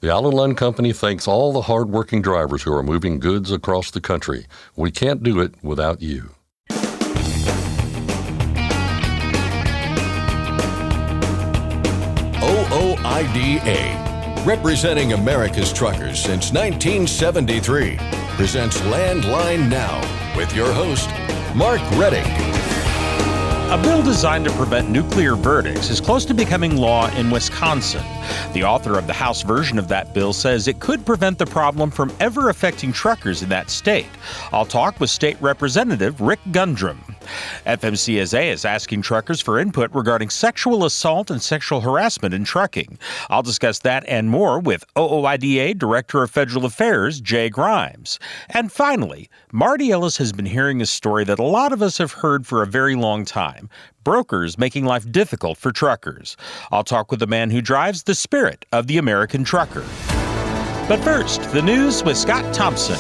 The Allen Lund Company thanks all the hard-working drivers who are moving goods across the country. We can't do it without you. OOIDA, representing America's truckers since 1973, presents Landline Now with your host, Mark Redding. A bill designed to prevent nuclear verdicts is close to becoming law in Wisconsin. The author of the House version of that bill says it could prevent the problem from ever affecting truckers in that state. I'll talk with State Representative Rick Gundrum. FMCSA is asking truckers for input regarding sexual assault and sexual harassment in trucking. I'll discuss that and more with OOIDA Director of Federal Affairs, Jay Grimes. And finally, Marty Ellis has been hearing a story that a lot of us have heard for a very long time. Brokers making life difficult for truckers. I'll talk with the man who drives the spirit of the American trucker. But first, the news with Scott Thompson.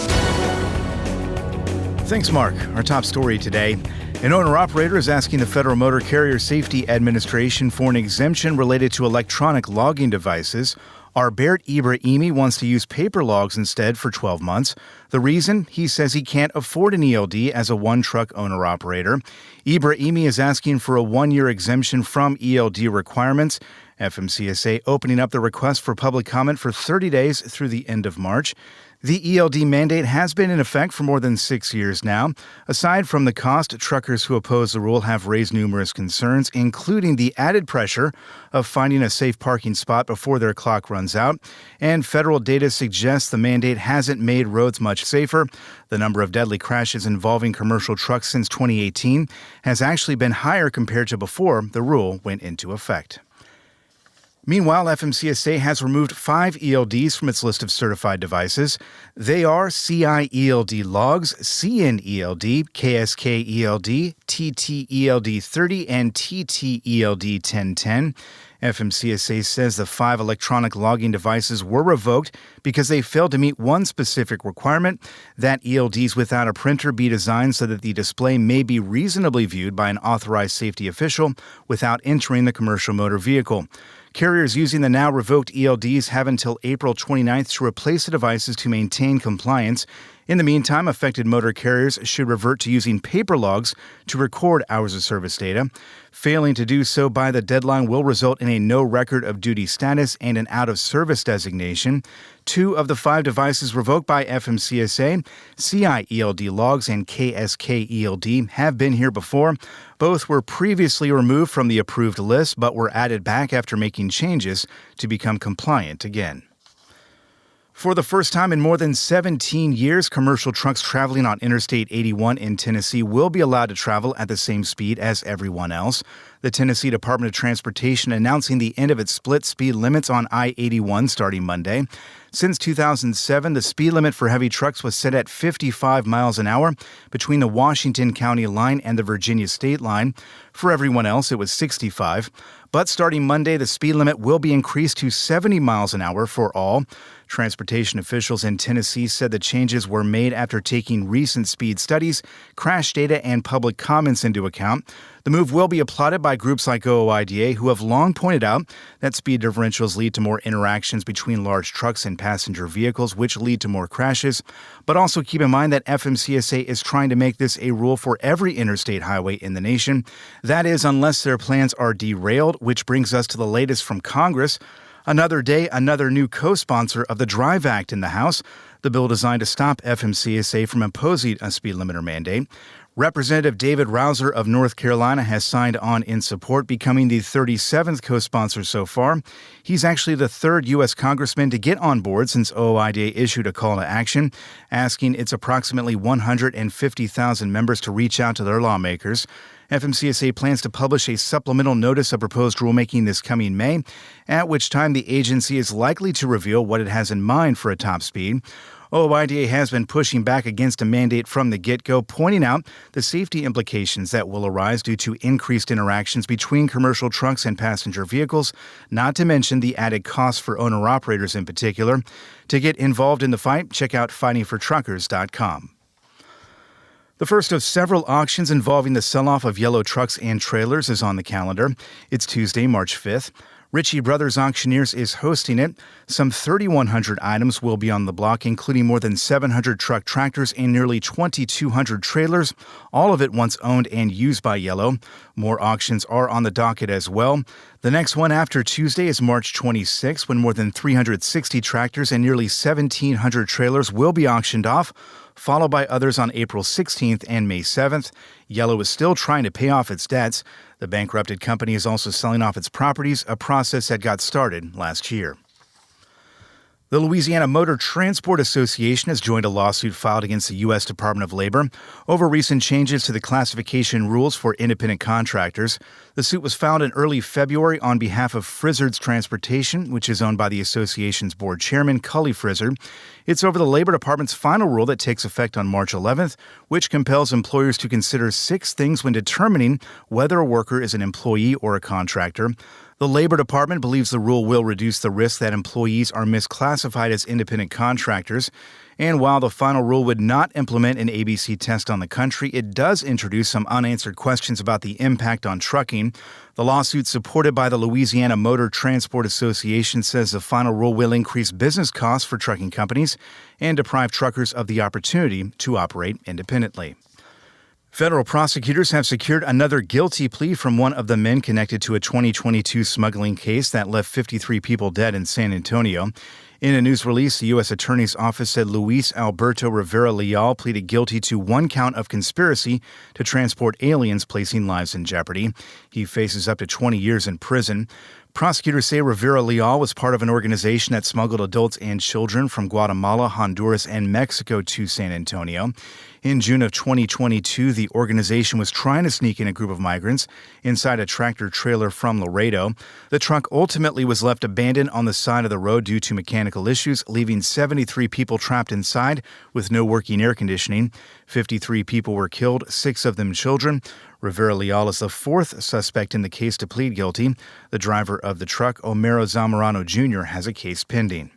Thanks, Mark. Our top story today. An owner-operator is asking the Federal Motor Carrier Safety Administration for an exemption related to electronic logging devices. Arbert Ibrahimi wants to use paper logs instead for 12 months. The reason? He says he can't afford an ELD as a one-truck owner-operator. Ibrahimi is asking for a one-year exemption from ELD requirements. FMCSA opening up the request for public comment for 30 days through the end of March. The ELD mandate has been in effect for more than 6 years now. Aside from the cost, truckers who oppose the rule have raised numerous concerns, including the added pressure of finding a safe parking spot before their clock runs out. And federal data suggests the mandate hasn't made roads much safer. The number of deadly crashes involving commercial trucks since 2018 has actually been higher compared to before the rule went into effect. Meanwhile, FMCSA has removed 5 ELDs from its list of certified devices. They are CI ELD logs, CN ELD, KSK ELD, TT ELD 30, and TT ELD 1010. FMCSA says the 5 electronic logging devices were revoked because they failed to meet one specific requirement, that ELDs without a printer be designed so that the display may be reasonably viewed by an authorized safety official without entering the commercial motor vehicle. Carriers using the now revoked ELDs have until April 29th to replace the devices to maintain compliance. In the meantime, affected motor carriers should revert to using paper logs to record hours of service data. Failing to do so by the deadline will result in a no record of duty status and an out-of-service designation. 2 of the 5 devices revoked by FMCSA, CI ELD logs and KSK ELD, have been here before. Both were previously removed from the approved list, but were added back after making changes to become compliant again. For the first time in more than 17 years, commercial trucks traveling on Interstate 81 in Tennessee will be allowed to travel at the same speed as everyone else. The Tennessee Department of Transportation announcing the end of its split speed limits on I-81 starting Monday. Since 2007, the speed limit for heavy trucks was set at 55 miles an hour between the Washington County line and the Virginia state line. For everyone else, it was 65. But starting Monday, the speed limit will be increased to 70 miles an hour for all. Transportation officials in Tennessee said the changes were made after taking recent speed studies, crash data, and public comments into account. The move will be applauded by groups like OOIDA, who have long pointed out that speed differentials lead to more interactions between large trucks and passenger vehicles, which lead to more crashes. But also keep in mind that FMCSA is trying to make this a rule for every interstate highway in the nation. That is, unless their plans are derailed, which brings us to the latest from Congress. Another day, another new co-sponsor of the DRIVE Act in the House, the bill designed to stop FMCSA from imposing a speed limiter mandate. Representative David Rouser of North Carolina has signed on in support, becoming the 37th co-sponsor so far. He's actually the 3rd U.S. congressman to get on board since OOIDA issued a call to action, asking its approximately 150,000 members to reach out to their lawmakers. FMCSA plans to publish a supplemental notice of proposed rulemaking this coming May, at which time the agency is likely to reveal what it has in mind for a top speed. OOIDA has been pushing back against a mandate from the get-go, pointing out the safety implications that will arise due to increased interactions between commercial trucks and passenger vehicles, not to mention the added costs for owner-operators in particular. To get involved in the fight, check out fightingfortruckers.com. The first of several auctions involving the sell-off of yellow trucks and trailers is on the calendar. It's Tuesday, March 5th. Ritchie Brothers Auctioneers is hosting it. Some 3,100 items will be on the block, including more than 700 truck tractors and nearly 2,200 trailers, all of it once owned and used by Yellow. More auctions are on the docket as well. The next one after Tuesday is March 26, when more than 360 tractors and nearly 1,700 trailers will be auctioned off, followed by others on April 16th and May 7th. Yellow is still trying to pay off its debts. The bankrupted company is also selling off its properties, a process that got started last year. The Louisiana Motor Transport Association has joined a lawsuit filed against the U.S. Department of Labor over recent changes to the classification rules for independent contractors. The suit was filed in early February on behalf of Frizzard's Transportation, which is owned by the association's board chairman, Cully Frizzard. It's over the Labor Department's final rule that takes effect on March 11th, which compels employers to consider 6 things when determining whether a worker is an employee or a contractor. The Labor Department believes the rule will reduce the risk that employees are misclassified as independent contractors. And while the final rule would not implement an ABC test on the country, it does introduce some unanswered questions about the impact on trucking. The lawsuit, supported by the Louisiana Motor Transport Association, says the final rule will increase business costs for trucking companies and deprive truckers of the opportunity to operate independently. Federal prosecutors have secured another guilty plea from one of the men connected to a 2022 smuggling case that left 53 people dead in San Antonio. In a news release, the U.S. Attorney's Office said Luis Alberto Rivera Leal pleaded guilty to 1 count of conspiracy to transport aliens, placing lives in jeopardy. He faces up to 20 years in prison. Prosecutors say Rivera Leal was part of an organization that smuggled adults and children from Guatemala, Honduras, and Mexico to San Antonio. In June of 2022, the organization was trying to sneak in a group of migrants inside a tractor-trailer from Laredo. The truck ultimately was left abandoned on the side of the road due to mechanical issues, leaving 73 people trapped inside with no working air conditioning. 53 people were killed, 6 of them children. Rivera Leal is the 4th suspect in the case to plead guilty. The driver of the truck, Homero Zamorano Jr., has a case pending.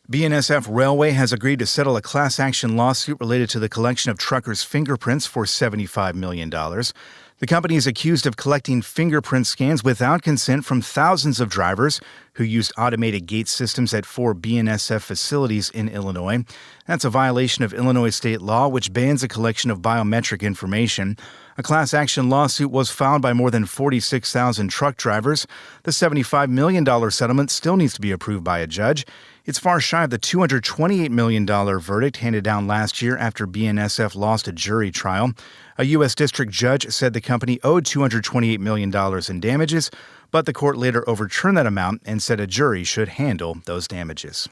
BNSF Railway has agreed to settle a class action lawsuit related to the collection of truckers' fingerprints for $75 million. The company is accused of collecting fingerprint scans without consent from thousands of drivers who used automated gate systems at 4 BNSF facilities in Illinois. That's a violation of Illinois state law, which bans the collection of biometric information. A class action lawsuit was filed by more than 46,000 truck drivers. The $75 million settlement still needs to be approved by a judge. It's far shy of the $228 million verdict handed down last year after BNSF lost a jury trial. A U.S. district judge said the company owed $228 million in damages, but the court later overturned that amount and said a jury should handle those damages.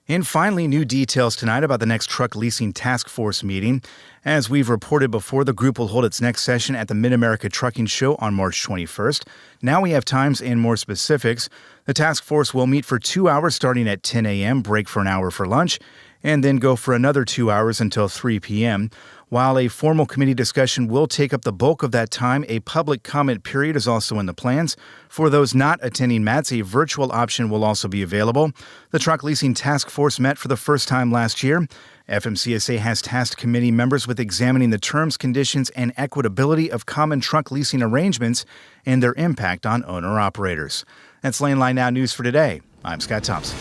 And finally, new details tonight about the next truck leasing task force meeting. As we've reported before, the group will hold its next session at the Mid-America Trucking Show on March 21st. Now we have times and more specifics. The task force will meet for 2 hours starting at 10 a.m., break for an hour for lunch, and then go for another 2 hours until 3 p.m. While a formal committee discussion will take up the bulk of that time, a public comment period is also in the plans. For those not attending MATS, a virtual option will also be available. The truck leasing task force met for the first time last year. FMCSA has tasked committee members with examining the terms, conditions, and equitability of common truck leasing arrangements and their impact on owner-operators. That's Landline Now News for today. I'm Scott Thompson.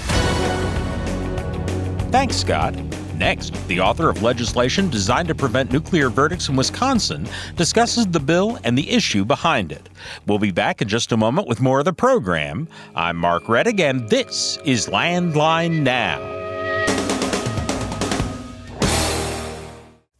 Thanks, Scott. Next, the author of legislation designed to prevent nuclear verdicts in Wisconsin discusses the bill and the issue behind it. We'll be back in just a moment with more of the program. I'm Mark Reddick, and this is Landline Now.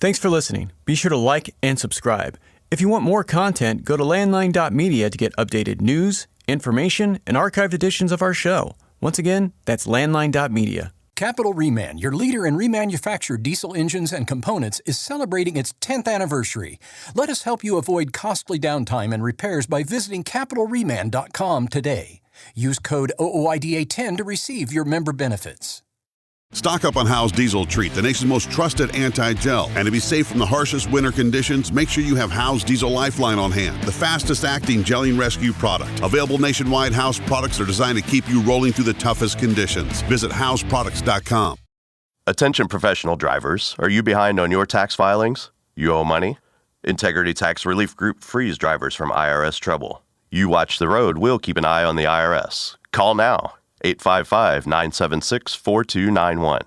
Thanks for listening. Be sure to like and subscribe. If you want more content, go to landline.media to get updated news, information, and archived editions of our show. Once again, that's landline.media. Capital Reman, your leader in remanufactured diesel engines and components, is celebrating its 10th anniversary. Let us help you avoid costly downtime and repairs by visiting capitalreman.com today. Use code OOIDA10 to receive your member benefits. Stock up on Howe's Diesel Treat, the nation's most trusted anti-gel. And to be safe from the harshest winter conditions, make sure you have Howe's Diesel Lifeline on hand, the fastest-acting gelling rescue product. Available nationwide, Howe's products are designed to keep you rolling through the toughest conditions. Visit howesproducts.com. Attention professional drivers, are you behind on your tax filings? You owe money? Integrity Tax Relief Group frees drivers from IRS trouble. You watch the road, we'll keep an eye on the IRS. Call now, 855-976-4291.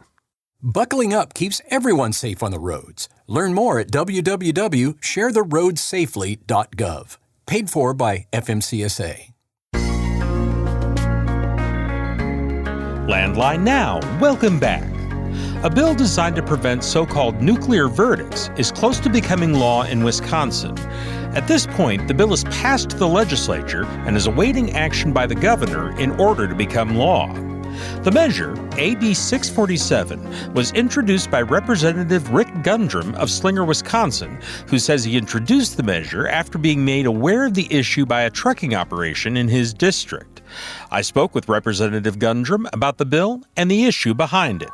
Buckling up keeps everyone safe on the roads. Learn more at www.sharetheroadsafely.gov. Paid for by FMCSA. Landline Now, welcome back. A bill designed to prevent so-called nuclear verdicts is close to becoming law in Wisconsin. At this point, the bill has passed the legislature and is awaiting action by the governor in order to become law. The measure, AB 647, was introduced by Representative Rick Gundrum of Slinger, Wisconsin, who says he introduced the measure after being made aware of the issue by a trucking operation in his district. I spoke with Representative Gundrum about the bill and the issue behind it.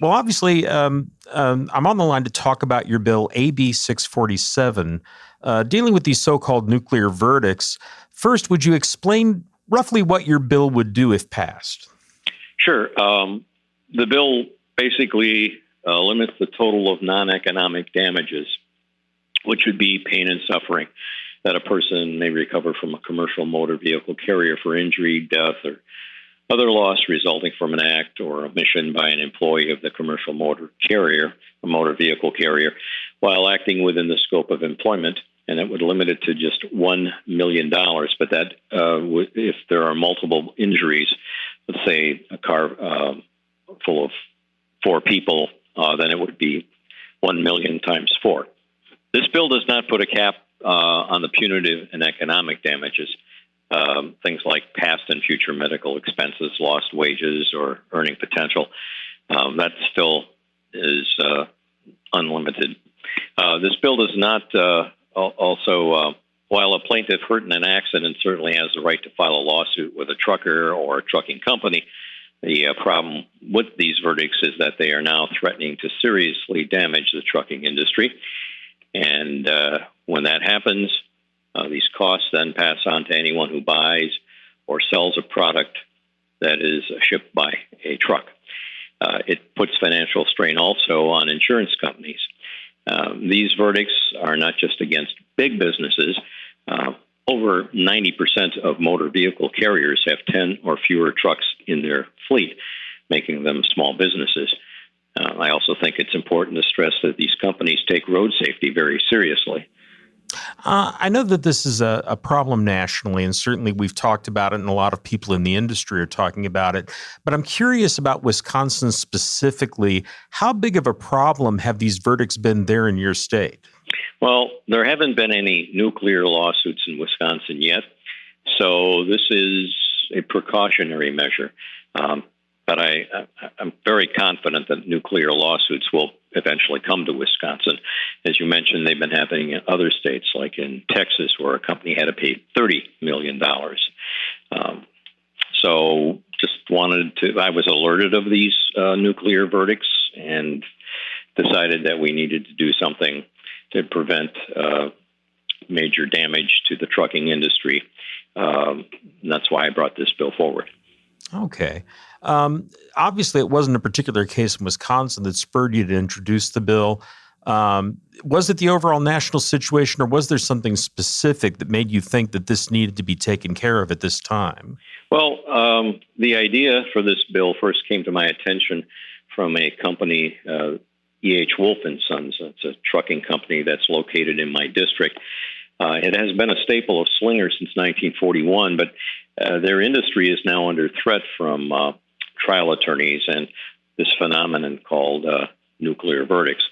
Well, obviously, I'm on the line to talk about your bill, AB 647, dealing with these so-called nuclear verdicts. First, would you explain roughly what your bill would do if passed? Sure. The bill basically limits the total of non-economic damages, which would be pain and suffering that a person may recover from a commercial motor vehicle carrier for injury, death, or other loss resulting from an act or omission by an employee of the commercial motor carrier, a motor vehicle carrier, while acting within the scope of employment. And it would limit it to just $1 million. But that, if there are multiple injuries, let's say a car full of 4 people, then it would be 1 million times 4. This bill does not put a cap on the punitive and economic damages. Things like past and future medical expenses, lost wages, or earning potential. That still is unlimited. This bill does not while a plaintiff hurt in an accident certainly has the right to file a lawsuit with a trucker or a trucking company, the problem with these verdicts is that they are now threatening to seriously damage the trucking industry. And when that happens, these costs then pass on to anyone who buys or sells a product that is shipped by a truck. It puts financial strain also on insurance companies. These verdicts are not just against big businesses. Over 90% of motor vehicle carriers have 10 or fewer trucks in their fleet, making them small businesses. I also think it's important to stress that these companies take road safety very seriously. I know that this is a problem nationally, and certainly we've talked about it, and a lot of people in the industry are talking about it. But I'm curious about Wisconsin specifically. How big of a problem have these verdicts been there in your state? Well, there haven't been any nuclear lawsuits in Wisconsin yet, so this is a precautionary measure. But I'm very confident that nuclear lawsuits will eventually come to Wisconsin. As you mentioned, they've been happening in other states, like in Texas, where a company had to pay $30 million. So I was alerted of these nuclear verdicts and decided that we needed to do something to prevent major damage to the trucking industry. And that's why I brought this bill forward. Okay. Obviously, it wasn't a particular case in Wisconsin that spurred you to introduce the bill. Was it the overall national situation, or was there something specific that made you think that this needed to be taken care of at this time? Well, the idea for this bill first came to my attention from a company, E.H. Wolf & Sons. It's a trucking company that's located in my district. It has been a staple of Slinger since 1941, but their industry is now under threat from trial attorneys and this phenomenon called nuclear verdicts.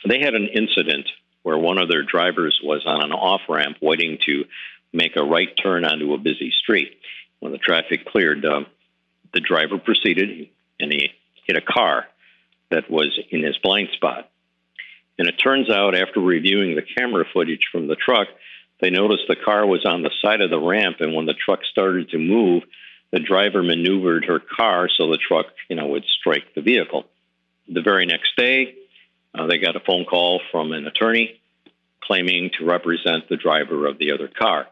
They had an incident where one of their drivers was on an off-ramp waiting to make a right turn onto a busy street. When the traffic cleared, the driver proceeded and he hit a car that was in his blind spot. And it turns out, after reviewing the camera footage from the truck, they noticed the car was on the side of the ramp, and when the truck started to move, the driver maneuvered her car so the truck, would strike the vehicle. The very next day, they got a phone call from an attorney claiming to represent the driver of the other car.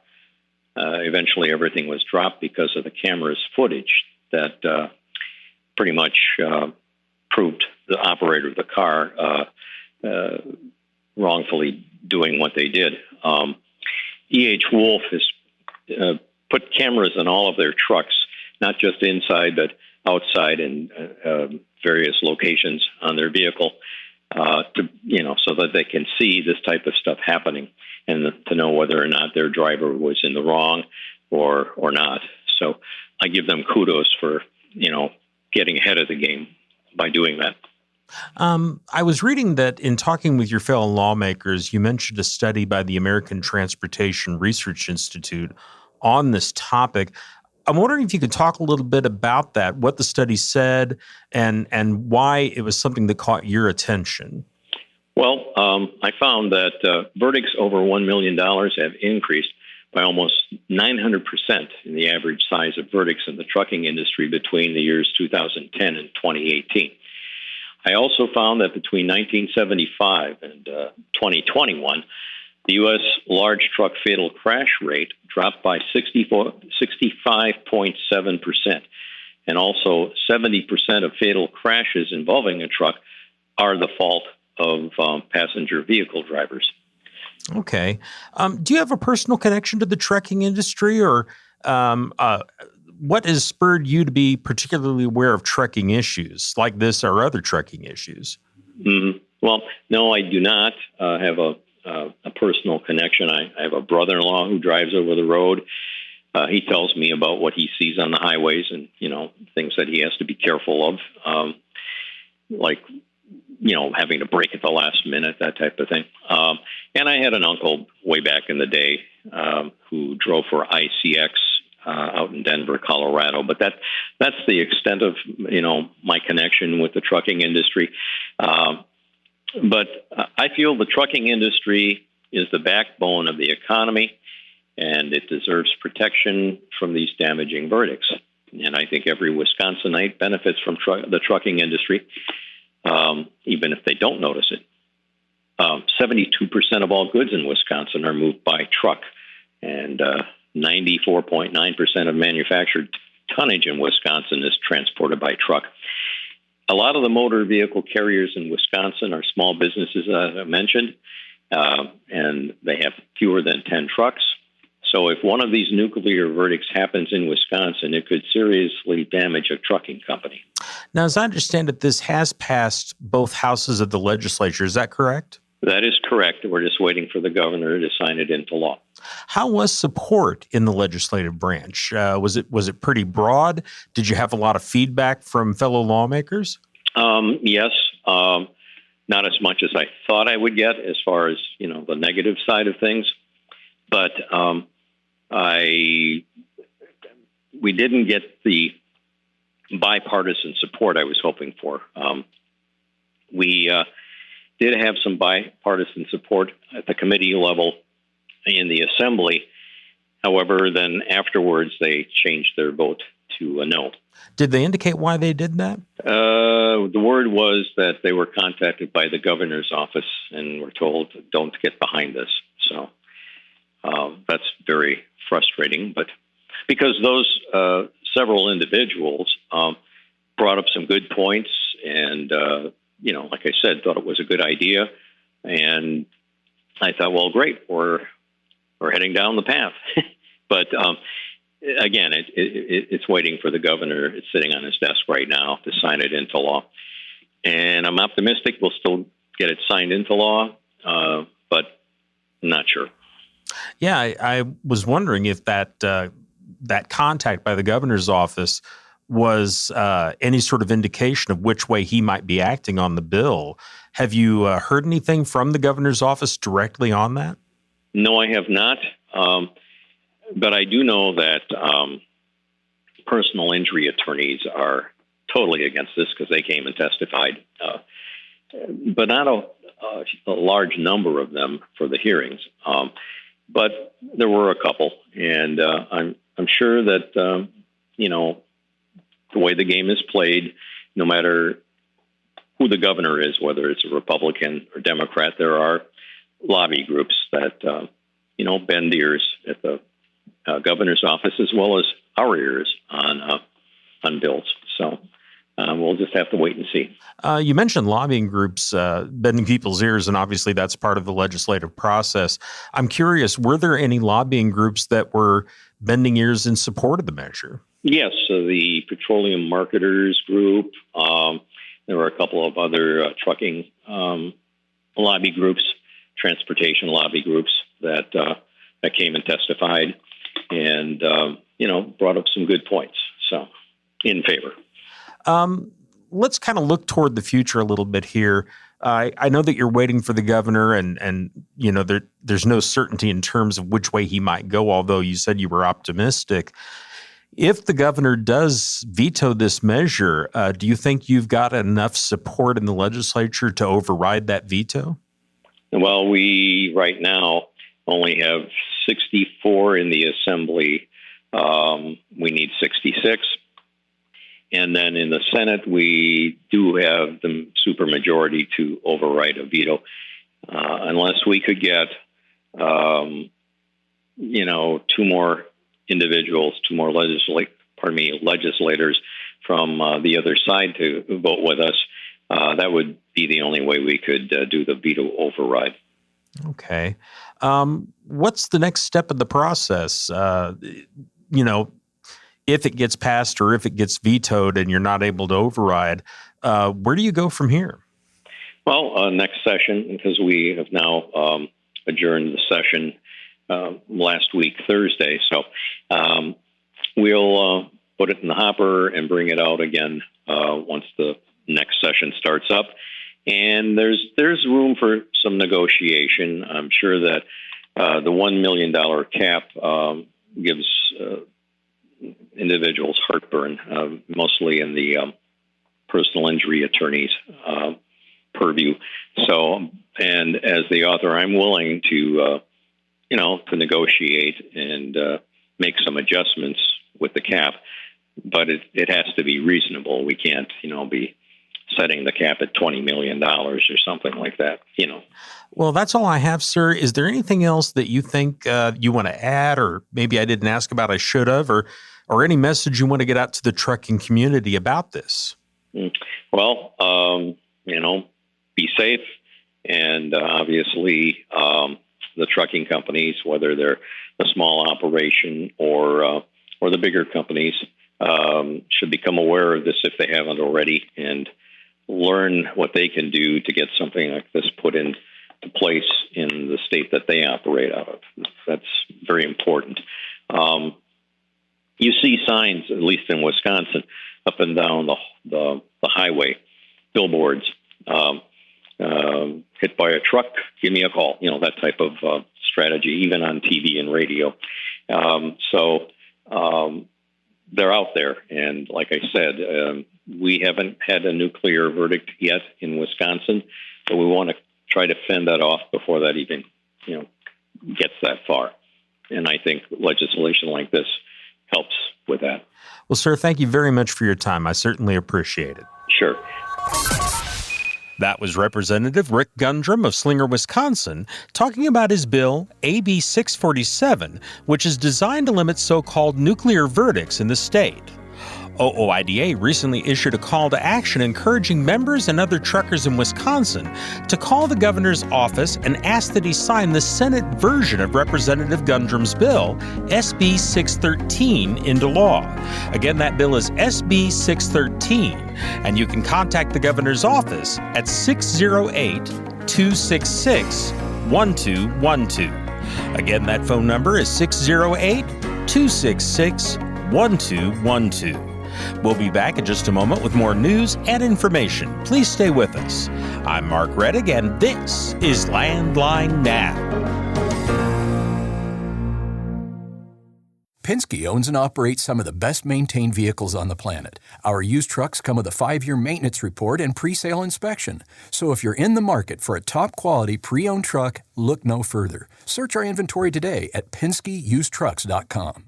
Eventually, everything was dropped because of the camera's footage that pretty much proved the operator of the car wrongfully doing what they did. E.H. Wolf has put cameras in all of their trucks, not just inside, but outside in various locations on their vehicle, so that they can see this type of stuff happening and to know whether or not their driver was in the wrong or not. So I give them kudos for, getting ahead of the game by doing that. I was reading that in talking with your fellow lawmakers, you mentioned a study by the American Transportation Research Institute on this topic. I'm wondering if you could talk a little bit about that, what the study said, and why it was something that caught your attention. Well, I found that verdicts over $1 million have increased by almost 900% in the average size of verdicts in the trucking industry between the years 2010 and 2018. I also found that between 1975 and 2021, the U.S. large truck fatal crash rate dropped by 65.7%. And also 70% of fatal crashes involving a truck are the fault of passenger vehicle drivers. Okay. Do you have a personal connection to the trucking industry, or what has spurred you to be particularly aware of trucking issues like this or other trucking issues? Mm-hmm. Well, no, I do not have a personal connection. I have a brother-in-law who drives over the road. He tells me about what he sees on the highways and, things that he has to be careful of, like, having to brake at the last minute, that type of thing. And I had an uncle way back in the day who drove for ICX out in Denver, Colorado. But that's the extent of, my connection with the trucking industry. But I feel the trucking industry is the backbone of the economy, and it deserves protection from these damaging verdicts. And I think every Wisconsinite benefits from the trucking industry, even if they don't notice it. 72% of all goods in Wisconsin are moved by truck, and 94.9% of manufactured tonnage in Wisconsin is transported by truck. A lot of the motor vehicle carriers in Wisconsin are small businesses, as I mentioned, and they have fewer than 10 trucks. So if one of these nuclear verdicts happens in Wisconsin, it could seriously damage a trucking company. Now, as I understand it, this has passed both houses of the legislature. Is that correct? That is correct. We're just waiting for the governor to sign it into law. How was support in the legislative branch? Was it pretty broad? Did you have a lot of feedback from fellow lawmakers? Yes, not as much as I thought I would get as far as the negative side of things, but we didn't get the bipartisan support I was hoping for. We did have some bipartisan support at the committee level in the Assembly. However, then afterwards they changed their vote to a no. Did they indicate why they did that? The word was that they were contacted by the governor's office and were told, don't get behind this. So that's very frustrating. But because those several individuals brought up some good points and, like I said, thought it was a good idea. And I thought, well, great, we're heading down the path. But again, it's waiting for the governor. It's sitting on his desk right now to sign it into law. And I'm optimistic we'll still get it signed into law, but I'm not sure. Yeah, I was wondering if that contact by the governor's office was any sort of indication of which way he might be acting on the bill. Have you heard anything from the governor's office directly on that? No, I have not. But I do know that personal injury attorneys are totally against this because they came and testified, but not a large number of them for the hearings. But there were a couple, and I'm sure that the way the game is played, no matter who the governor is, whether it's a Republican or Democrat, there are lobby groups that bend ears at the governor's office as well as our ears on bills. So we'll just have to wait and see. You mentioned lobbying groups bending people's ears, and obviously that's part of the legislative process. I'm curious, were there any lobbying groups that were bending ears in support of the measure? Yes, so the Petroleum Marketers Group, there were a couple of other trucking lobby groups, transportation lobby groups that came and testified and, brought up some good points. So, in favor. Let's kind of look toward the future a little bit here. I know that you're waiting for the governor and there's no certainty in terms of which way he might go, although you said you were optimistic. If the governor does veto this measure, do you think you've got enough support in the legislature to override that veto? Well, we right now only have 64 in the Assembly. We need 66. And then in the Senate, we do have the supermajority to override a veto. Unless we could get, two more individuals, legislators from the other side to vote with us, that would be the only way we could do the veto override. Okay. What's the next step of the process? If it gets passed or if it gets vetoed and you're not able to override, where do you go from here? Well, next session, because we have now adjourned the session last week, Thursday. So we'll put it in the hopper and bring it out again once the next session starts up. And there's room for some negotiation. I'm sure that the $1 million cap gives individuals heartburn, mostly in the personal injury attorney's purview. So, and as the author, I'm willing to negotiate and make some adjustments with the cap, but it has to be reasonable. We can't, be setting the cap at $20 million or something like that, Well, that's all I have, sir. Is there anything else that you think you want to add, or maybe I didn't ask about, I should have, or any message you want to get out to the trucking community about this? Well, be safe. And obviously, the trucking companies, whether they're a small operation or the bigger companies, should become aware of this if they haven't already, and learn what they can do to get something like this put into place in the state that they operate out of. That's very important. You see signs, at least in Wisconsin, up and down the highway, billboards, hit by a truck, give me a call, that type of strategy, even on TV and radio. So they're out there. And like I said, we haven't had a nuclear verdict yet in Wisconsin, so we want to try to fend that off before that even, gets that far. And I think legislation like this helps with that. Well, sir, thank you very much for your time. I certainly appreciate it. Sure. That was Representative Rick Gundrum of Slinger, Wisconsin, talking about his bill, AB 647, which is designed to limit so-called nuclear verdicts in the state. OOIDA recently issued a call to action encouraging members and other truckers in Wisconsin to call the governor's office and ask that he sign the Senate version of Representative Gundrum's bill, SB 613, into law. Again, that bill is SB 613, and you can contact the governor's office at 608-266-1212. Again, that phone number is 608-266-1212. We'll be back in just a moment with more news and information. Please stay with us. I'm Mark Reddick, and this is Landline Now. Penske owns and operates some of the best-maintained vehicles on the planet. Our used trucks come with a 5-year maintenance report and pre-sale inspection. So if you're in the market for a top-quality pre-owned truck, look no further. Search our inventory today at PenskeUsedTrucks.com.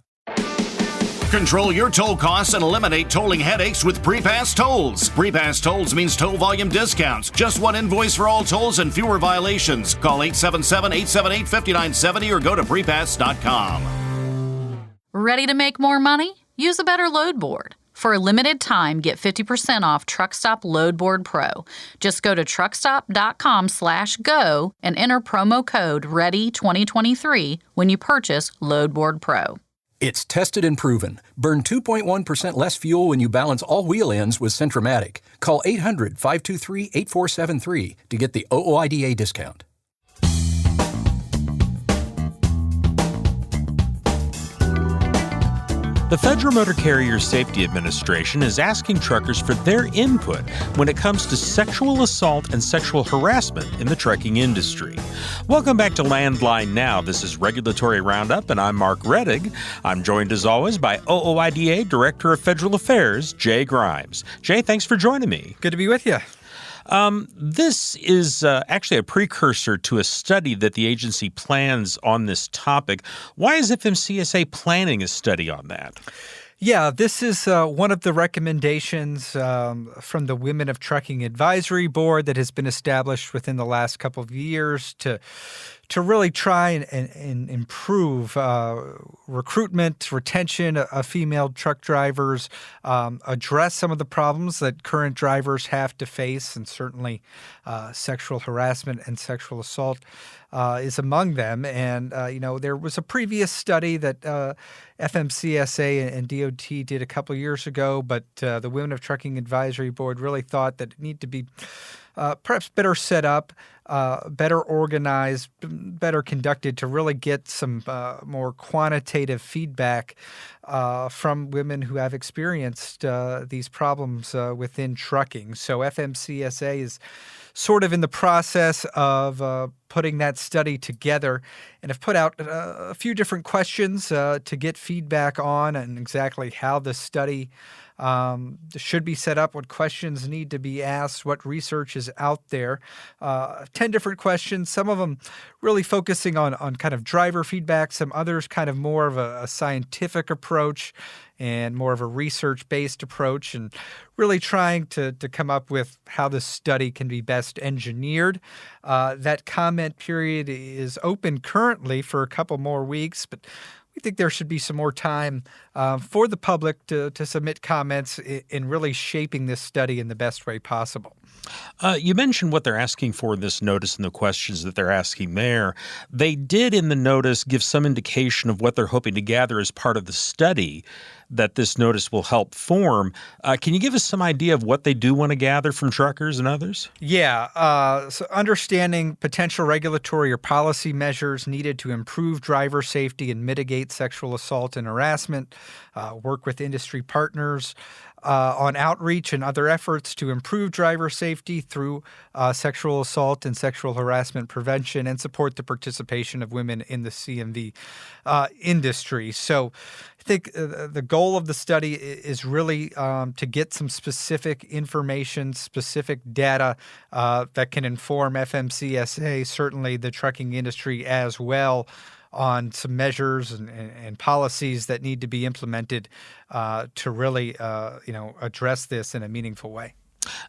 Control your toll costs and eliminate tolling headaches with Prepass Tolls. Prepass Tolls means toll volume discounts. Just one invoice for all tolls and fewer violations. Call 877-878-5970 or go to prepass.com. Ready to make more money? Use a better load board. For a limited time, get 50% off Truckstop Loadboard Pro. Just go to truckstop.com/go and enter promo code READY2023 when you purchase Loadboard Pro. It's tested and proven. Burn 2.1% less fuel when you balance all wheel ends with Centromatic. Call 800-523-8473 to get the OOIDA discount. The Federal Motor Carrier Safety Administration is asking truckers for their input when it comes to sexual assault and sexual harassment in the trucking industry. Welcome back to Landline Now. This is Regulatory Roundup, and I'm Mark Rettig. I'm joined as always by OOIDA Director of Federal Affairs, Jay Grimes. Jay, thanks for joining me. Good to be with you. This is actually a precursor to a study that the agency plans on this topic. Why is FMCSA planning a study on that? Yeah, this is one of the recommendations from the Women of Trucking Advisory Board that has been established within the last couple of years to really try and improve recruitment, retention of female truck drivers, address some of the problems that current drivers have to face, and certainly sexual harassment and sexual assault is among them. And, there was a previous study that FMCSA and DOT did a couple of years ago, but the Women of Trucking Advisory Board really thought that it needed to be perhaps better set up, better organized, better conducted to really get some more quantitative feedback from women who have experienced these problems within trucking. So FMCSA is sort of in the process of putting that study together and have put out a few different questions to get feedback on and exactly how the study should be set up, what questions need to be asked, what research is out there. 10 different questions, some of them really focusing on kind of driver feedback, some others kind of more of a scientific approach and more of a research-based approach, and really trying to come up with how the study can be best engineered. That comment period is open currently for a couple more weeks, but we think there should be some more time for the public to submit comments in really shaping this study in the best way possible. You mentioned what they're asking for in this notice and the questions that they're asking there. They did in the notice give some indication of what they're hoping to gather as part of the study that this notice will help form. Can you give us some idea of what they do want to gather from truckers and others? Yeah. So understanding potential regulatory or policy measures needed to improve driver safety and mitigate sexual assault and harassment, work with industry partners on outreach and other efforts to improve driver safety through sexual assault and sexual harassment prevention, and support the participation of women in the CMV industry. So I think the goal of the study is really to get some specific information, specific data that can inform FMCSA, certainly the trucking industry as well, on some measures and policies that need to be implemented to really, address this in a meaningful way.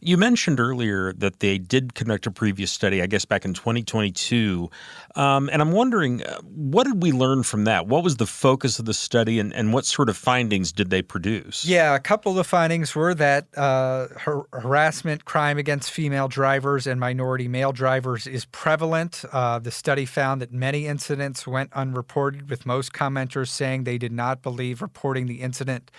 You mentioned earlier that they did conduct a previous study, I guess back in 2022. And I'm wondering, what did we learn from that? What was the focus of the study, and what sort of findings did they produce? Yeah, a couple of the findings were that harassment, crime against female drivers and minority male drivers is prevalent. The study found that many incidents went unreported, with most commenters saying they did not believe reporting the incident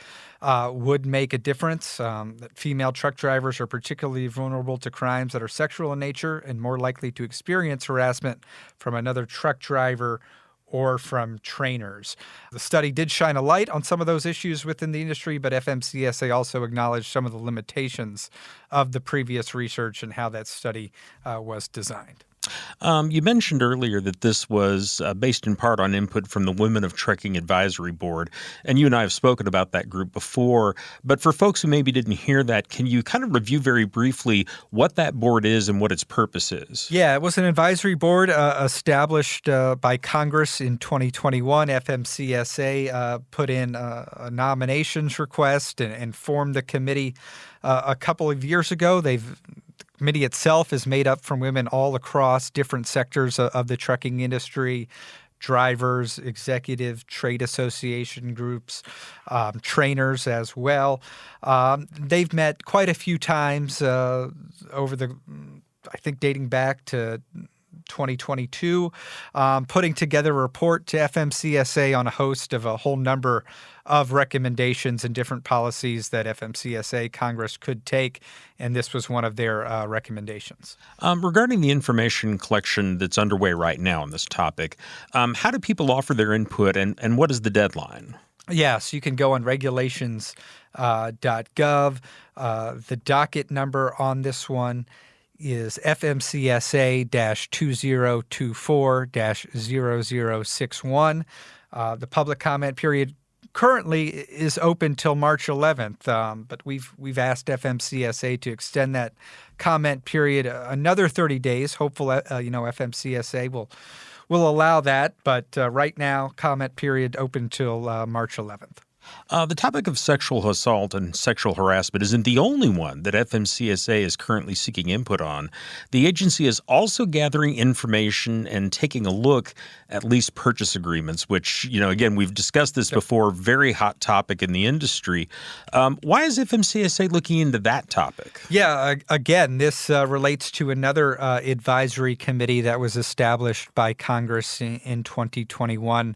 would make a difference. That female truck drivers are particularly vulnerable to crimes that are sexual in nature and more likely to experience harassment from another truck driver or from trainers. The study did shine a light on some of those issues within the industry, but FMCSA also acknowledged some of the limitations of the previous research and how that study was designed. You mentioned earlier that this was based in part on input from the Women of Trucking Advisory Board, and you and I have spoken about that group before. But for folks who maybe didn't hear that, can you kind of review very briefly what that board is and what its purpose is? Yeah, it was an advisory board established by Congress in 2021. FMCSA put in a nominations request and formed the committee a couple of years ago. The committee itself is made up from women all across different sectors of the trucking industry: drivers, executive trade association groups, trainers as well. They've met quite a few times over I think dating back to 2022, putting together a report to FMCSA on a whole number of recommendations and different policies that FMCSA Congress could take, and this was one of their recommendations. Regarding the information collection that's underway right now on this topic, how do people offer their input, and what is the deadline? Yes, you can go on regulations.gov. The docket number on this one is FMCSA-2024-0061. The public comment period currently is open till March 11th, but we've asked FMCSA to extend that comment period another 30 days. Hopefully, FMCSA will allow that, but right now, comment period open till March 11th. The topic of sexual assault and sexual harassment isn't the only one that FMCSA is currently seeking input on. The agency is also gathering information and taking a look at lease purchase agreements, which, again, we've discussed this before, very hot topic in the industry. Why is FMCSA looking into that topic? Yeah, again, this relates to another advisory committee that was established by Congress in 2021.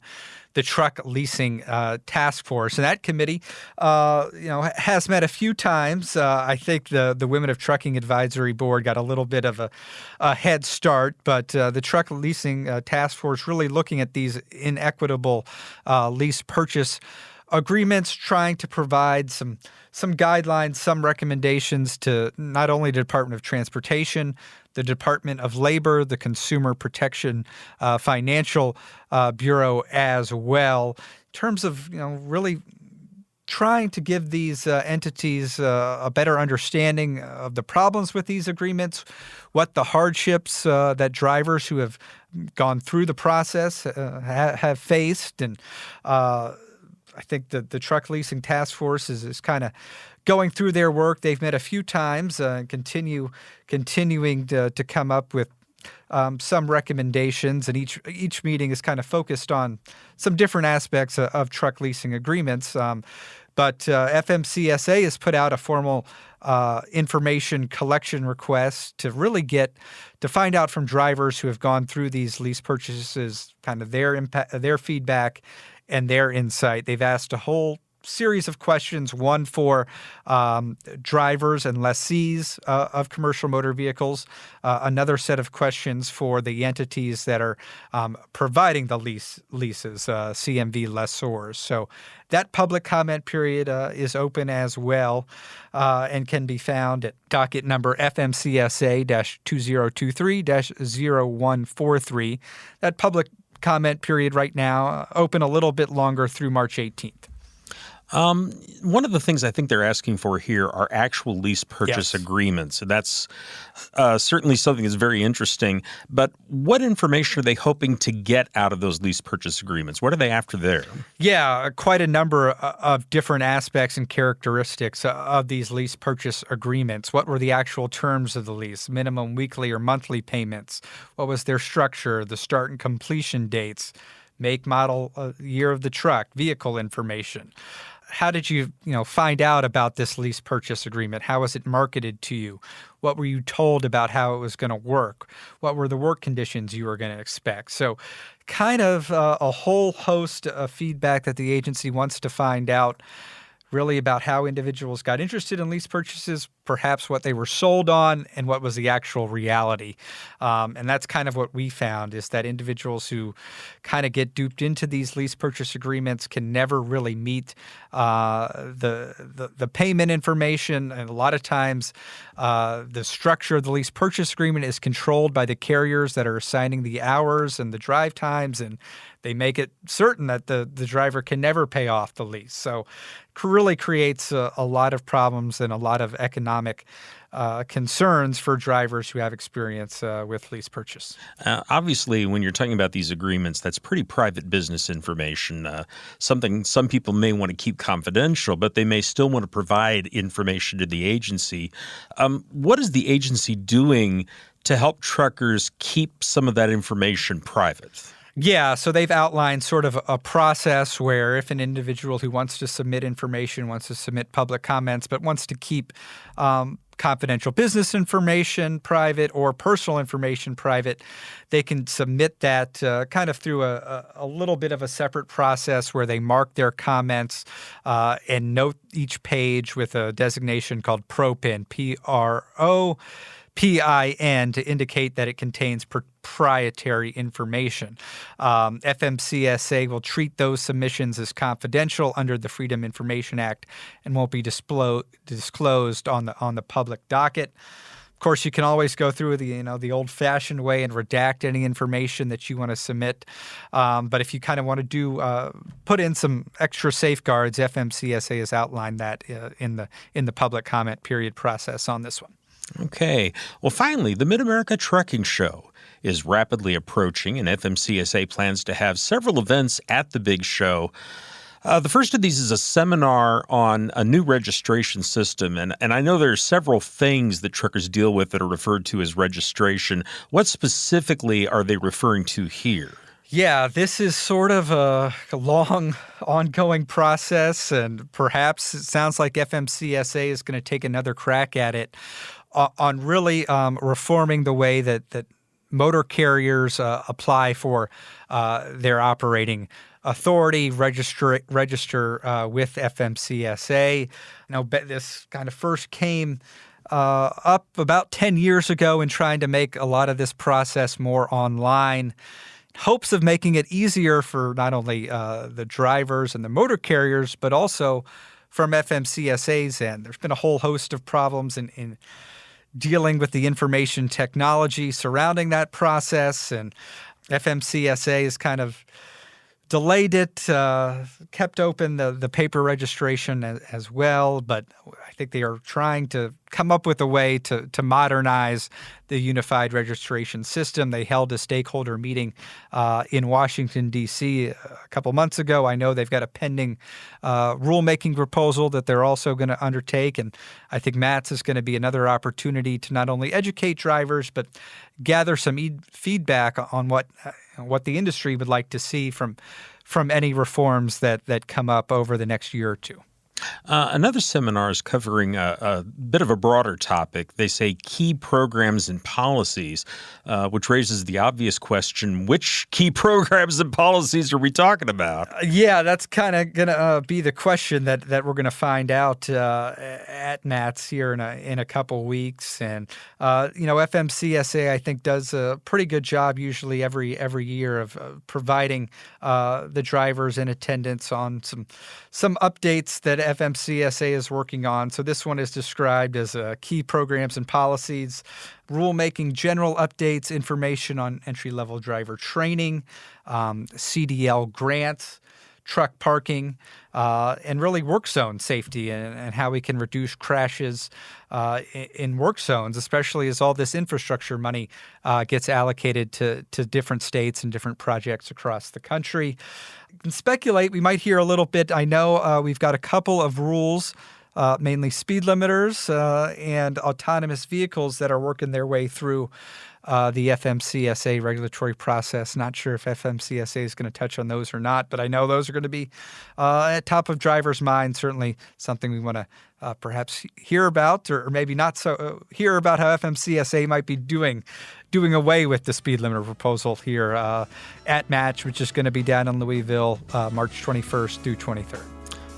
The Truck Leasing Task Force. And that committee, has met a few times. I think the Women of Trucking Advisory Board got a little bit of a head start, but the Truck Leasing Task Force really looking at these inequitable lease purchase agreements, trying to provide some guidelines, some recommendations to not only the Department of Transportation, the Department of Labor, the Consumer Protection Financial Bureau as well, in terms of really trying to give these entities a better understanding of the problems with these agreements, what the hardships that drivers who have gone through the process have faced, and I think that the Truck Leasing Task Force is kind of going through their work. They've met a few times and continuing to come up with some recommendations, and each meeting is kind of focused on some different aspects of truck leasing agreements. But FMCSA has put out a formal information collection request to really to find out from drivers who have gone through these lease purchases, kind of their impact, their feedback, and their insight. They've asked a whole series of questions, one for drivers and lessees of commercial motor vehicles, another set of questions for the entities that are providing the leases, CMV lessors. So that public comment period is open as well and can be found at docket number FMCSA-2023-0143. That public comment period right now open a little bit longer through March 18th. One of the things I think they're asking for here are actual lease purchase agreements. And that's certainly something that's very interesting. But what information are they hoping to get out of those lease purchase agreements? What are they after there? Yeah, quite a number of different aspects and characteristics of these lease purchase agreements. What were the actual terms of the lease? Minimum weekly or monthly payments? What was their structure? The start and completion dates? Make, model, year of the truck, vehicle information. How did you find out about this lease purchase agreement? How was it marketed to you? What were you told about how it was going to work? What were the work conditions you were going to expect? So kind of a whole host of feedback that the agency wants to find out really about how individuals got interested in lease purchases, perhaps what they were sold on, and what was the actual reality. And that's kind of what we found, is that individuals who kind of get duped into these lease purchase agreements can never really meet the payment information. And a lot of times the structure of the lease purchase agreement is controlled by the carriers that are assigning the hours and the drive times, and they make it certain that the driver can never pay off the lease. So really creates a lot of problems and a lot of economic concerns for drivers who have experience with lease purchase. Obviously, when you're talking about these agreements, that's pretty private business information, something some people may want to keep confidential, but they may still want to provide information to the agency. What is the agency doing to help truckers keep some of that information private? Yeah, so they've outlined sort of a process where if an individual who wants to submit information, wants to submit public comments, but wants to keep confidential business information private or personal information private, they can submit that kind of through a little bit of a separate process where they mark their comments and note each page with a designation called PROPIN, PROPIN, to indicate that it contains proprietary information. FMCSA will treat those submissions as confidential under the Freedom Information Act and won't be disclosed on the public docket. Of course, you can always go through the old-fashioned way and redact any information that you want to submit. But if you kind of want to put in some extra safeguards, FMCSA has outlined that in the public comment period process on this one. Okay. Well, finally, the Mid-America Trucking Show is rapidly approaching, and FMCSA plans to have several events at the big show. The first of these is a seminar on a new registration system, and I know there are several things that truckers deal with that are referred to as registration. What specifically are they referring to here? Yeah, this is sort of a long, ongoing process, and perhaps it sounds like FMCSA is going to take another crack at it on really reforming the way that motor carriers apply for their operating authority, register with FMCSA. This kind of first came up about 10 years ago in trying to make a lot of this process more online. Hopes of making it easier for not only the drivers and the motor carriers, but also from FMCSA's end. There's been a whole host of problems in dealing with the information technology surrounding that process, and FMCSA has kind of delayed it, kept open the paper registration as well, but I think they are trying to come up with a way to modernize the unified registration system. They held a stakeholder meeting in Washington, D.C. a couple months ago. I know they've got a pending rulemaking proposal that they're also going to undertake, and I think MATS is going to be another opportunity to not only educate drivers, but gather some feedback on what the industry would like to see from any reforms that come up over the next year or two. Another seminar is covering a bit of a broader topic. They say key programs and policies, which raises the obvious question, which key programs and policies are we talking about? Yeah, that's kind of going to be the question that we're going to find out at MATS here in a couple weeks. And, FMCSA, I think, does a pretty good job usually every year of providing the drivers in attendance on some updates that FMCSA is working on. So this one is described as key programs and policies, rulemaking, general updates, information on entry-level driver training, CDL grants, truck parking, and really work zone safety and how we can reduce crashes in work zones, especially as all this infrastructure money gets allocated to different states and different projects across the country. You can speculate. We might hear a little bit. I know we've got a couple of rules, mainly speed limiters and autonomous vehicles that are working their way through the FMCSA regulatory process. Not sure if FMCSA is going to touch on those or not, but I know those are going to be at top of drivers' minds. Certainly something we want to perhaps hear about, or maybe not so hear about how FMCSA might be doing away with the speed limiter proposal here at Match, which is going to be down in Louisville, March 21st through 23rd.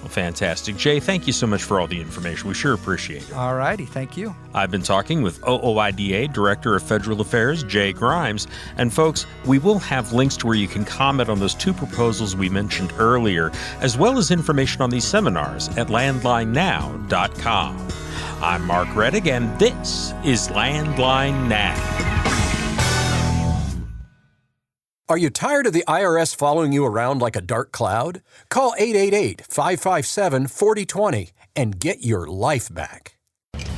Well, fantastic. Jay, thank you so much for all the information. We sure appreciate it. All righty. Thank you. I've been talking with OOIDA Director of Federal Affairs, Jay Grimes. And folks, we will have links to where you can comment on those two proposals we mentioned earlier, as well as information on these seminars at landlinenow.com. I'm Mark Reddick, and this is Landline Now. Are you tired of the IRS following you around like a dark cloud? Call 888-557-4020 and get your life back.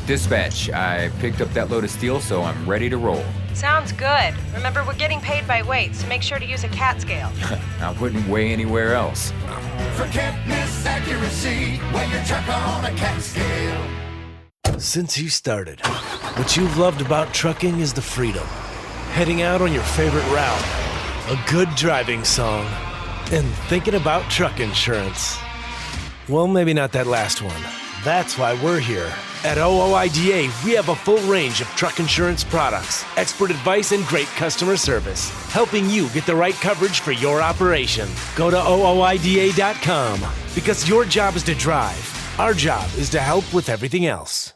Dispatch, I picked up that load of steel, so I'm ready to roll. Sounds good. Remember, we're getting paid by weight, so make sure to use a CAT scale. I wouldn't weigh anywhere else. Forget misaccuracy when you're truck on a CAT scale. Since you started, what you've loved about trucking is the freedom. Heading out on your favorite route a good driving song, and thinking about truck insurance. Well, maybe not that last one. That's why we're here. At OOIDA, we have a full range of truck insurance products, expert advice, and great customer service, helping you get the right coverage for your operation. Go to OOIDA.com, because your job is to drive. Our job is to help with everything else.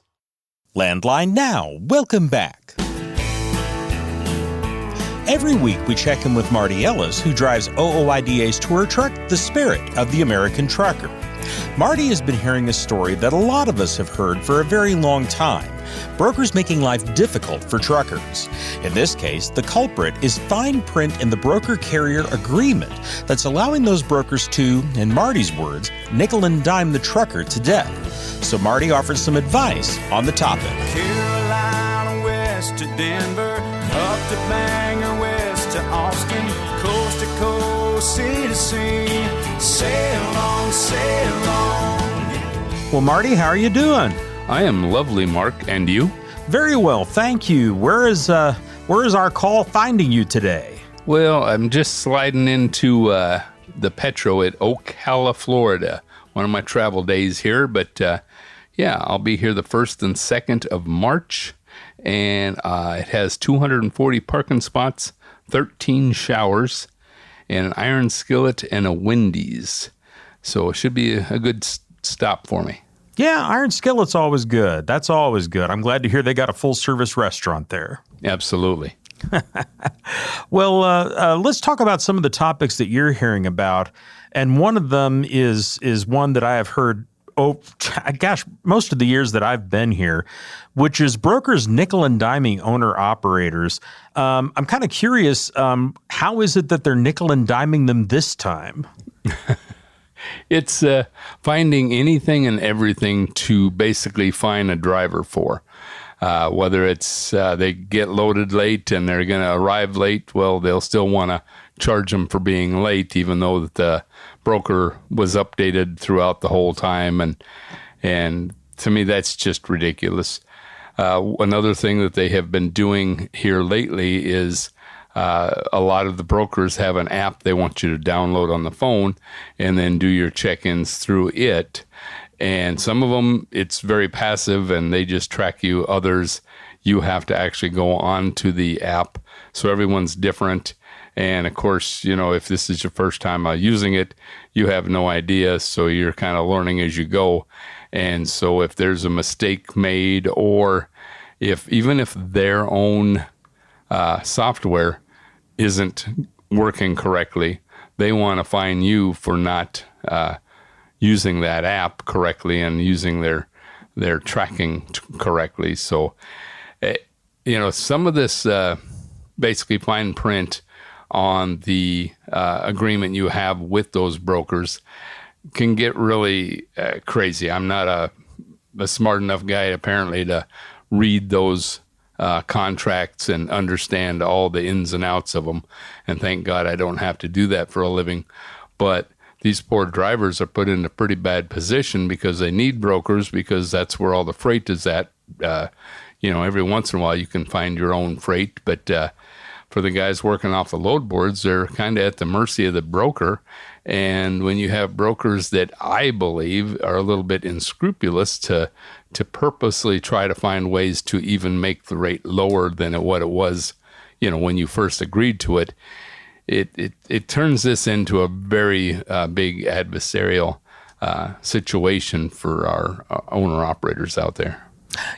Landline Now. Welcome back. Every week we check in with Marty Ellis, who drives OOIDA's tour truck, The Spirit of the American Trucker. Marty has been hearing a story that a lot of us have heard for a very long time. Brokers making life difficult for truckers. In this case, the culprit is fine print in the broker-carrier agreement that's allowing those brokers to, in Marty's words, nickel and dime the trucker to death. So Marty offers some advice on the topic. Carolina west to Denver, up to Bangor, west to Austin, coast to coast, sea to sea, sail on, sail on. Well, Marty, how are you doing? I am lovely, Mark, and you? Very well, thank you. Where is our call finding you today? Well, I'm just sliding into the Petro at Ocala, Florida. One of my travel days here, but yeah, I'll be here the 1st and 2nd of March, and it has 240 parking spots, 13 showers, and an iron skillet and a Wendy's. So it should be a good stop for me. Yeah, iron skillet's always good. That's always good. I'm glad to hear they got a full-service restaurant there. Absolutely. Well, let's talk about some of the topics that you're hearing about. And one of them is one that I have heard, most of the years that I've been here, which is brokers nickel and diming owner-operators. I'm kind of curious, how is it that they're nickel and diming them this time? It's finding anything and everything to basically find a driver for. Whether it's they get loaded late and they're going to arrive late, well, they'll still want to charge them for being late, even though the broker was updated throughout the whole time. And to me, that's just ridiculous. Another thing that they have been doing here lately is a lot of the brokers have an app they want you to download on the phone and then do your check-ins through it. And some of them, it's very passive and they just track you. Others, you have to actually go on to the app. So everyone's different. And of course, you know, if this is your first time using it, you have no idea. So you're kind of learning as you go. And so if there's a mistake made, or even if their own software isn't working correctly, they want to fine you for not using that app correctly and using their tracking correctly. So, you know, some of this basically fine print on the agreement you have with those brokers can get really crazy. I'm not a smart enough guy apparently to read those contracts and understand all the ins and outs of them. And thank God I don't have to do that for a living. But these poor drivers are put in a pretty bad position because they need brokers, because that's where all the freight is at. You know, every once in a while you can find your own freight, but for the guys working off the load boards, they're kind of at the mercy of the broker. And when you have brokers that I believe are a little bit unscrupulous to purposely try to find ways to even make the rate lower than what it was, you know, when you first agreed to it, it turns this into a very big adversarial situation for our owner operators out there.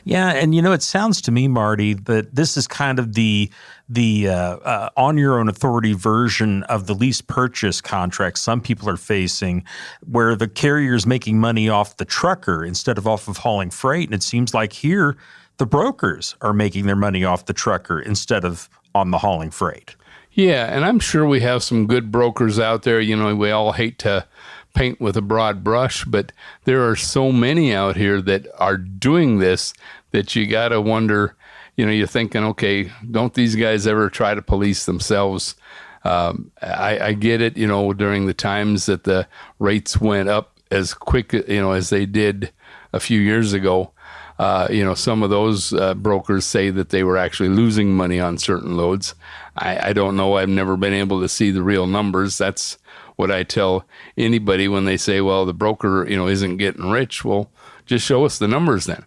Yeah, and you know, it sounds to me, Marty, that this is kind of the on your own authority version of the lease-purchase contract some people are facing, where the carrier's making money off the trucker instead of off of hauling freight. And it seems like here the brokers are making their money off the trucker instead of on the hauling freight. Yeah, and I'm sure we have some good brokers out there. You know, we all hate to paint with a broad brush, but there are so many out here that are doing this that you got to wonder, you know, you're thinking, okay, don't these guys ever try to police themselves? I get it, you know, during the times that the rates went up as quick, you know, as they did a few years ago. Some of those brokers say that they were actually losing money on certain loads. I don't know. I've never been able to see the real numbers. That's what I tell anybody when they say, well, the broker, isn't getting rich. Well, just show us the numbers then,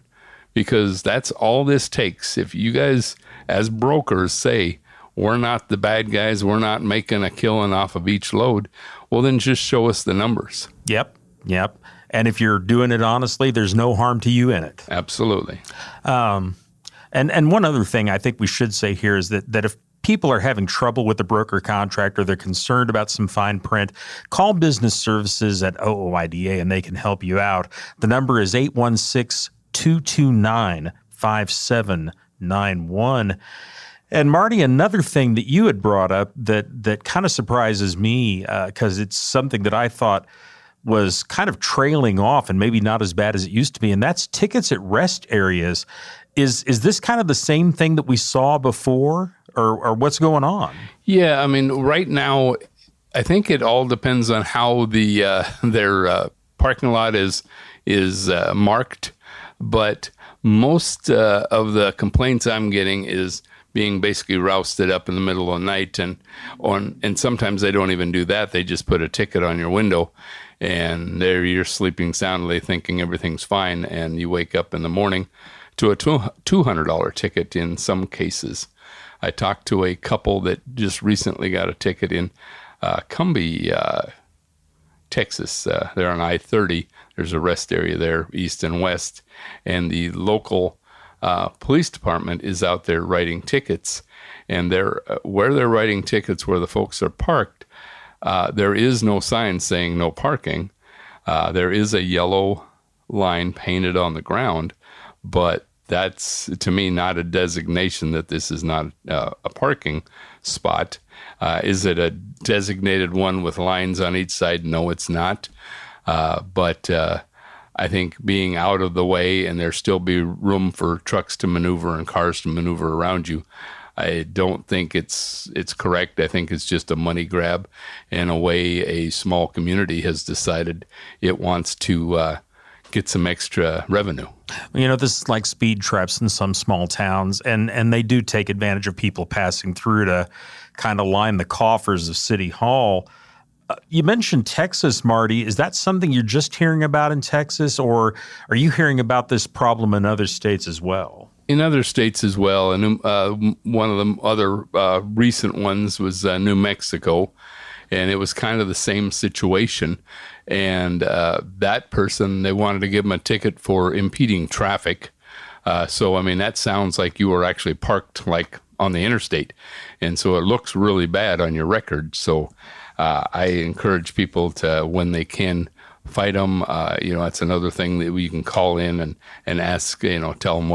because that's all this takes. If you guys as brokers say, we're not the bad guys, we're not making a killing off of each load, well, then just show us the numbers. Yep. And if you're doing it honestly, there's no harm to you in it. Absolutely. And one other thing I think we should say here is that if people are having trouble with the broker contract or they're concerned about some fine print, call business services at OOIDA and they can help you out. The number is 816-229-5791. And Marty, another thing that you had brought up that kind of surprises me because it's something that I thought was kind of trailing off and maybe not as bad as it used to be, and that's tickets at rest areas. Is this kind of the same thing that we saw before, or what's going on? Yeah, I mean, right now, I think it all depends on how their parking lot is marked, but most of the complaints I'm getting is being basically rousted up in the middle of the night, and sometimes they don't even do that. They just put a ticket on your window, and there you're sleeping soundly thinking everything's fine, and you wake up in the morning to a $200 ticket in some cases. I talked to a couple that just recently got a ticket in Cumbie, Texas. They're on I-30. There's a rest area there, east and west, and the local police department is out there writing tickets, and where they're writing tickets where the folks are parked, there is no sign saying no parking. There is a yellow line painted on the ground, but that's, to me, not a designation that this is not a parking spot. Is it a designated one with lines on each side? No, it's not. But I think being out of the way and there still be room for trucks to maneuver and cars to maneuver around you, I don't think it's correct. I think it's just a money grab in a way a small community has decided it wants to get some extra revenue. This is like speed traps in some small towns, and they do take advantage of people passing through to kind of line the coffers of City Hall. You mentioned Texas, Marty. Is that something you're just hearing about in Texas, or are you hearing about this problem in other states as well? In other states as well, and one of the other recent ones was New Mexico, and it was kind of the same situation. And that person, they wanted to give him a ticket for impeding traffic. So, I mean, that sounds like you were actually parked like on the interstate, and so it looks really bad on your record. So I encourage people to, when they can, fight them. That's another thing that we can call in and ask, tell them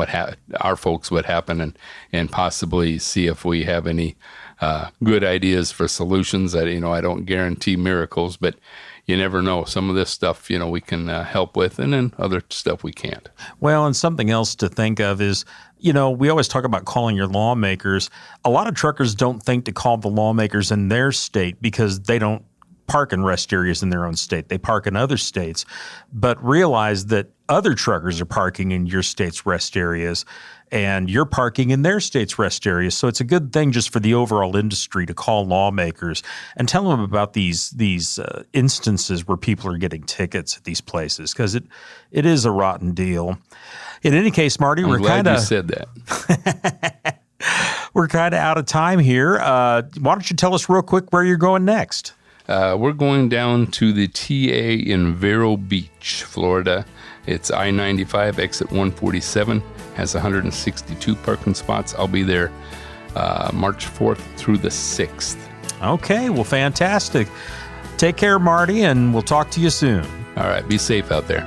our folks what happened, and possibly see if we have any good ideas for solutions. That, I don't guarantee miracles, but you never know. Some of this stuff, we can help with, and then other stuff we can't. Well, and something else to think of is, we always talk about calling your lawmakers. A lot of truckers don't think to call the lawmakers in their state because they don't park in rest areas in their own state. They park in other states, but realize that other truckers are parking in your state's rest areas, and you're parking in their state's rest areas. So it's a good thing just for the overall industry to call lawmakers and tell them about these instances where people are getting tickets at these places, because it is a rotten deal. In any case, Marty, I'm glad you said that. We're kind of out of time here. Why don't you tell us real quick where you're going next? We're going down to the TA in Vero Beach, Florida. It's I-95, exit 147, has 162 parking spots. I'll be there March 4th through the 6th. Okay, well, fantastic. Take care, Marty, and we'll talk to you soon. All right, be safe out there.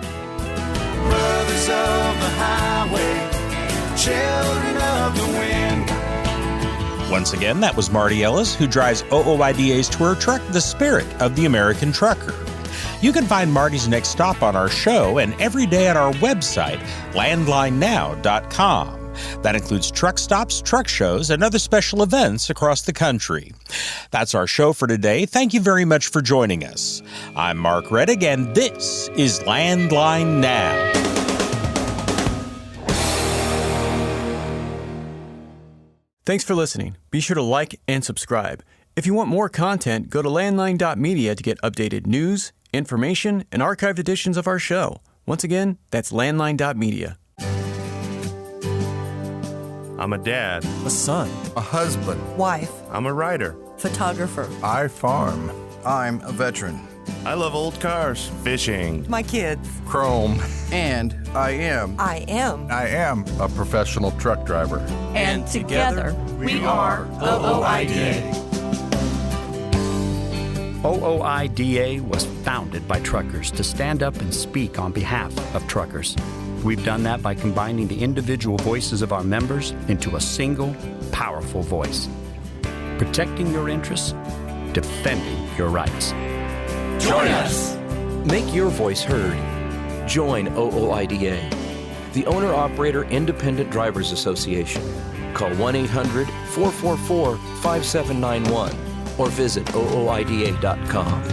Brothers of the highway, children of the wind. Once again, that was Marty Ellis, who drives OOIDA's tour truck, The Spirit of the American Trucker. You can find Marty's next stop on our show and every day at our website, landlinenow.com. That includes truck stops, truck shows, and other special events across the country. That's our show for today. Thank you very much for joining us. I'm Mark Reddick, and this is Landline Now. Thanks for listening. Be sure to like and subscribe. If you want more content, go to landline.media to get updated news, information, and archived editions of our show. Once again, that's landline.media. I'm a dad, a son, a husband, wife, I'm a writer, photographer. I farm. I'm a veteran. I love old cars, fishing, my kids, Chrome, and I am a professional truck driver. And together we are OOIDA. OOIDA was founded by truckers to stand up and speak on behalf of truckers. We've done that by combining the individual voices of our members into a single, powerful voice. Protecting your interests, defending your rights. Join us! Make your voice heard. Join OOIDA, the Owner-Operator Independent Drivers Association. Call 1-800-444-5791 or visit OOIDA.com.